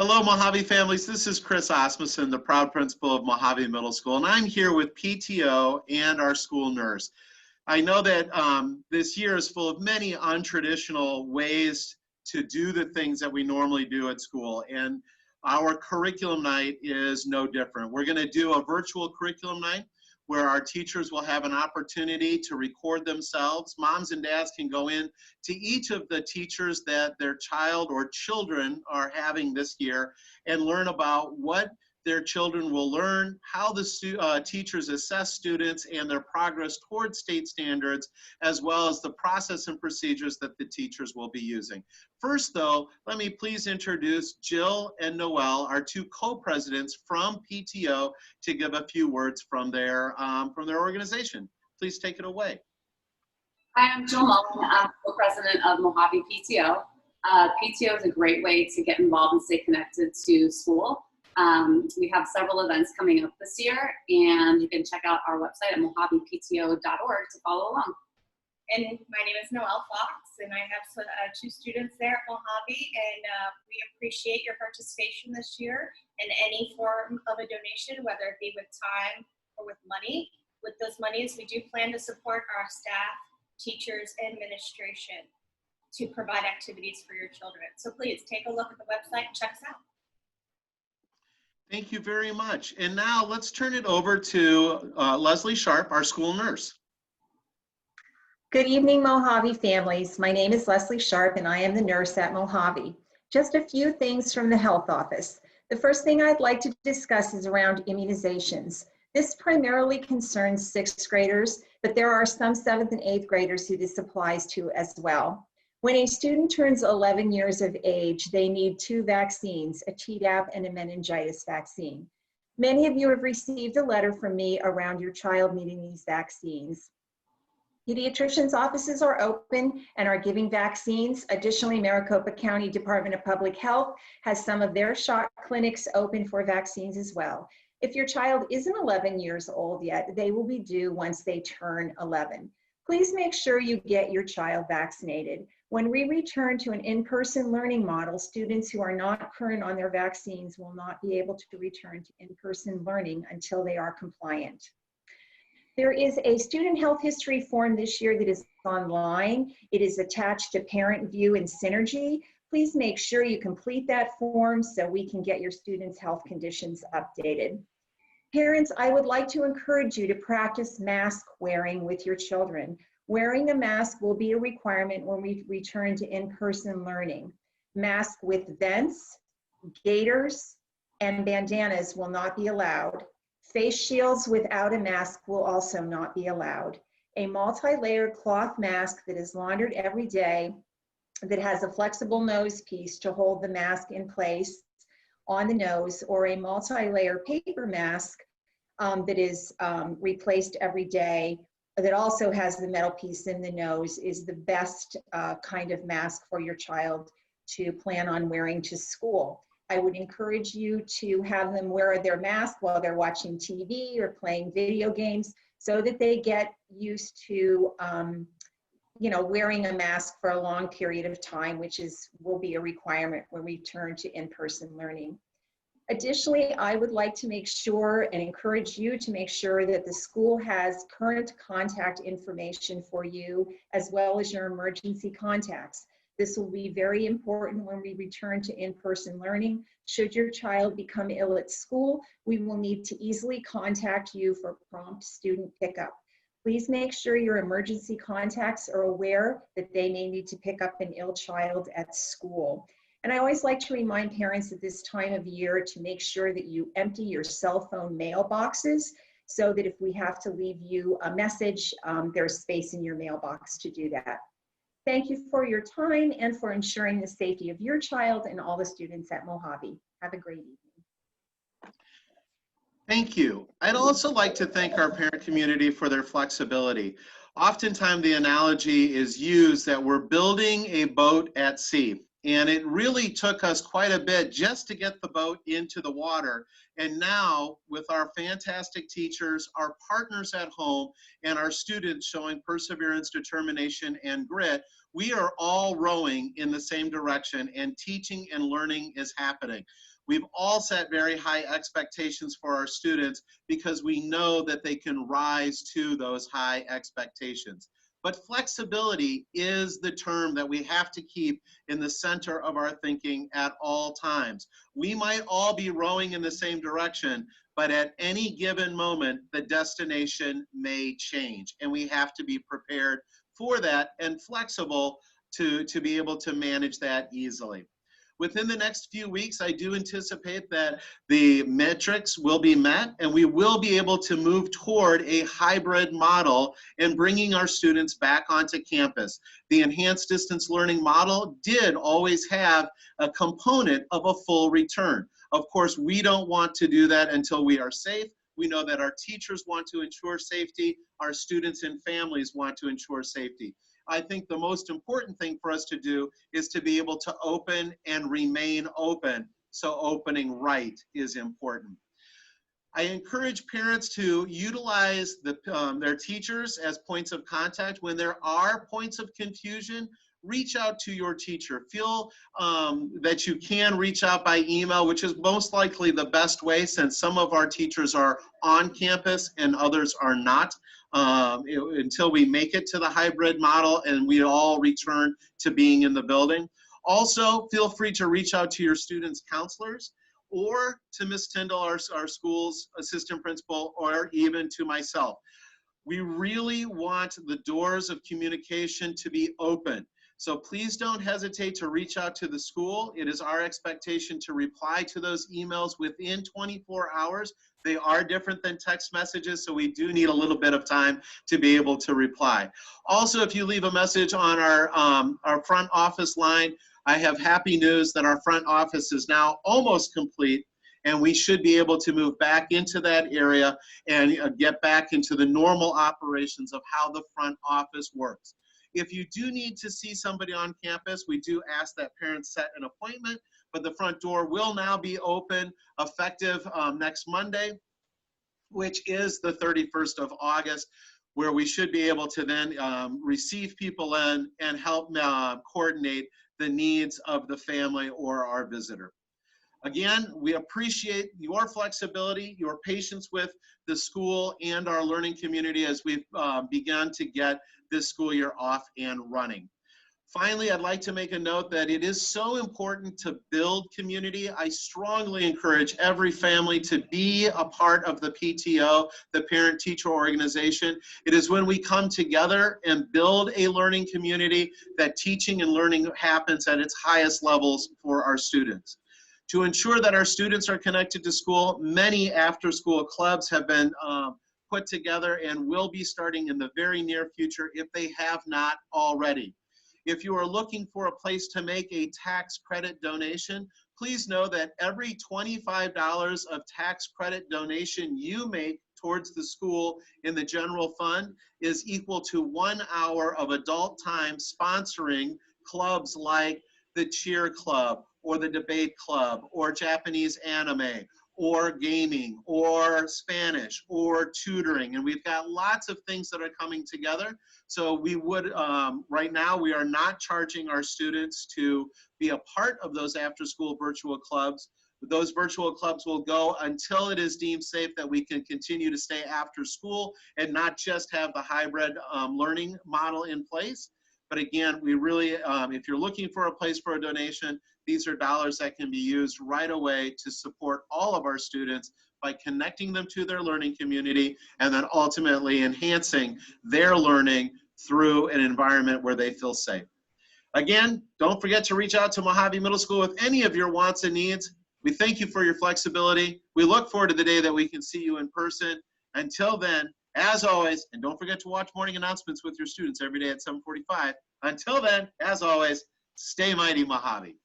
Hello, Mojave families. This is Chris Asmussen, the proud principal of Mojave Middle School, and I'm here with PTO and our school nurse. I know that this year is full of many untraditional ways to do the things that we normally do at school, and our curriculum night is no different. We're going to do a virtual curriculum night where our teachers will have an opportunity to record themselves. Moms and dads can go in to each of the teachers that their child or children are having this year and learn about what their children will learn, how the teachers assess students and their progress towards state standards, as well as the process and procedures that the teachers will be using. First though, let me please introduce Jill and Noelle, our two co-presidents from PTO, to give a few words from their organization. Please take it away. Hi, I'm Jill Mullen. I'm co-president of Mojave PTO. PTO is a great way to get involved and stay connected to school. We have several events coming up this year, and you can check out our website at mojavepto.org to follow along. And my name is Noelle Fox, and I have two students there at Mojave, and we appreciate your participation this year in any form of a donation, whether it be with time or with money. With those monies, we do plan to support our staff, teachers, and administration to provide activities for your children. So please take a look at the website and check us out. Thank you very much. And now let's turn it over to Leslie Sharp, our school nurse. Good evening, Mojave families. My name is Leslie Sharp, and I am the nurse at Mojave. Just a few things from the health office. The first thing I'd like to discuss is around immunizations. This primarily concerns 6th graders, but there are some 7th and 8th graders who this applies to as well. When a student turns 11 years of age, they need 2 vaccines, a Tdap and a meningitis vaccine. Many of you have received a letter from me around your child needing these vaccines. Pediatricians' offices are open and are giving vaccines. Additionally, Maricopa County Department of Public Health has some of their shot clinics open for vaccines as well. If your child isn't 11 years old yet, they will be due once they turn 11. Please make sure you get your child vaccinated. When we return to an in-person learning model, students who are not current on their vaccines will not be able to return to in-person learning until they are compliant. There is a student health history form this year that is online. It is attached to Parent View and Synergy. Please make sure you complete that form so we can get your students' health conditions updated. Parents, I would like to encourage you to practice mask wearing with your children. Wearing a mask will be a requirement when we return to in-person learning. Masks with vents, gaiters, and bandanas will not be allowed. Face shields without a mask will also not be allowed. A multi-layered cloth mask that is laundered every day, that has a flexible nose piece to hold the mask in place on the nose, or a multi-layer paper mask that is replaced every day, that also has the metal piece in the nose, is the best kind of mask for your child to plan on wearing to school. I would encourage you to have them wear their mask while they're watching TV or playing video games so that they get used to wearing a mask for a long period of time, which will be a requirement when we return to in-person learning. Additionally, I would like to make sure and encourage you to make sure that the school has current contact information for you, as well as your emergency contacts. This will be very important when we return to in-person learning. Should your child become ill at school, we will need to easily contact you for prompt student pickup. Please make sure your emergency contacts are aware that they may need to pick up an ill child at school. And I always like to remind parents at this time of year to make sure that you empty your cell phone mailboxes so that if we have to leave you a message, there's space in your mailbox to do that. Thank you for your time and for ensuring the safety of your child and all the students at Mojave. Have a great evening. Thank you. I'd also like to thank our parent community for their flexibility. Oftentimes the analogy is used that we're building a boat at sea. And it really took us quite a bit just to get the boat into the water. And now, with our fantastic teachers, our partners at home, and our students showing perseverance, determination, and grit, we are all rowing in the same direction, and teaching and learning is happening. We've all set very high expectations for our students because we know that they can rise to those high expectations. But flexibility is the term that we have to keep in the center of our thinking at all times. We might all be rowing in the same direction, but at any given moment, the destination may change, and we have to be prepared for that and flexible to be able to manage that easily. Within the next few weeks, I do anticipate that the metrics will be met, and we will be able to move toward a hybrid model in bringing our students back onto campus. The enhanced distance learning model did always have a component of a full return. Of course, we don't want to do that until we are safe. We know that our teachers want to ensure safety. Our students and families want to ensure safety. I think the most important thing for us to do is to be able to open and remain open. So opening right is important. I encourage parents to utilize their teachers as points of contact. When there are points of confusion, reach out to your teacher. Feel that you can reach out by email, which is most likely the best way, since some of our teachers are on campus and others are not, until we make it to the hybrid model and we all return to being in the building. Also, feel free to reach out to your students' counselors, or to Ms. Tyndall, our school's assistant principal, or even to myself. We really want the doors of communication to be open. So please don't hesitate to reach out to the school. It is our expectation to reply to those emails within 24 hours. They are different than text messages, so we do need a little bit of time to be able to reply. Also, if you leave a message on our front office line, I have happy news that our front office is now almost complete, and we should be able to move back into that area and get back into the normal operations of how the front office works. If you do need to see somebody on campus, we do ask that parents set an appointment, but the front door will now be open effective next Monday, which is the 31st of August, where we should be able to then receive people in and help coordinate the needs of the family or our visitor. Again, we appreciate your flexibility, your patience with the school and our learning community as we've begun to get this school year off and running. Finally, I'd like to make a note that it is so important to build community. I strongly encourage every family to be a part of the PTO, the parent-teacher organization. It is when we come together and build a learning community that teaching and learning happens at its highest levels for our students. To ensure that our students are connected to school, many after-school clubs have been put together and will be starting in the very near future if they have not already. If you are looking for a place to make a tax credit donation, please know that every $25 of tax credit donation you make towards the school in the general fund is equal to 1 hour of adult time sponsoring clubs like the cheer club, or the debate club, or Japanese anime, or gaming, or Spanish, or tutoring. And we've got lots of things that are coming together. So we would, right now, we are not charging our students to be a part of those after-school virtual clubs. Those virtual clubs will go until it is deemed safe that we can continue to stay after school and not just have the hybrid learning model in place. But again, we really, if you're looking for a place for a donation, these are dollars that can be used right away to support all of our students by connecting them to their learning community and then ultimately enhancing their learning through an environment where they feel safe. Again, don't forget to reach out to Mojave Middle School with any of your wants and needs. We thank you for your flexibility. We look forward to the day that we can see you in person. Until then, as always, and don't forget to watch morning announcements with your students every day at 7:45. Until then, as always, stay mighty, Mojave.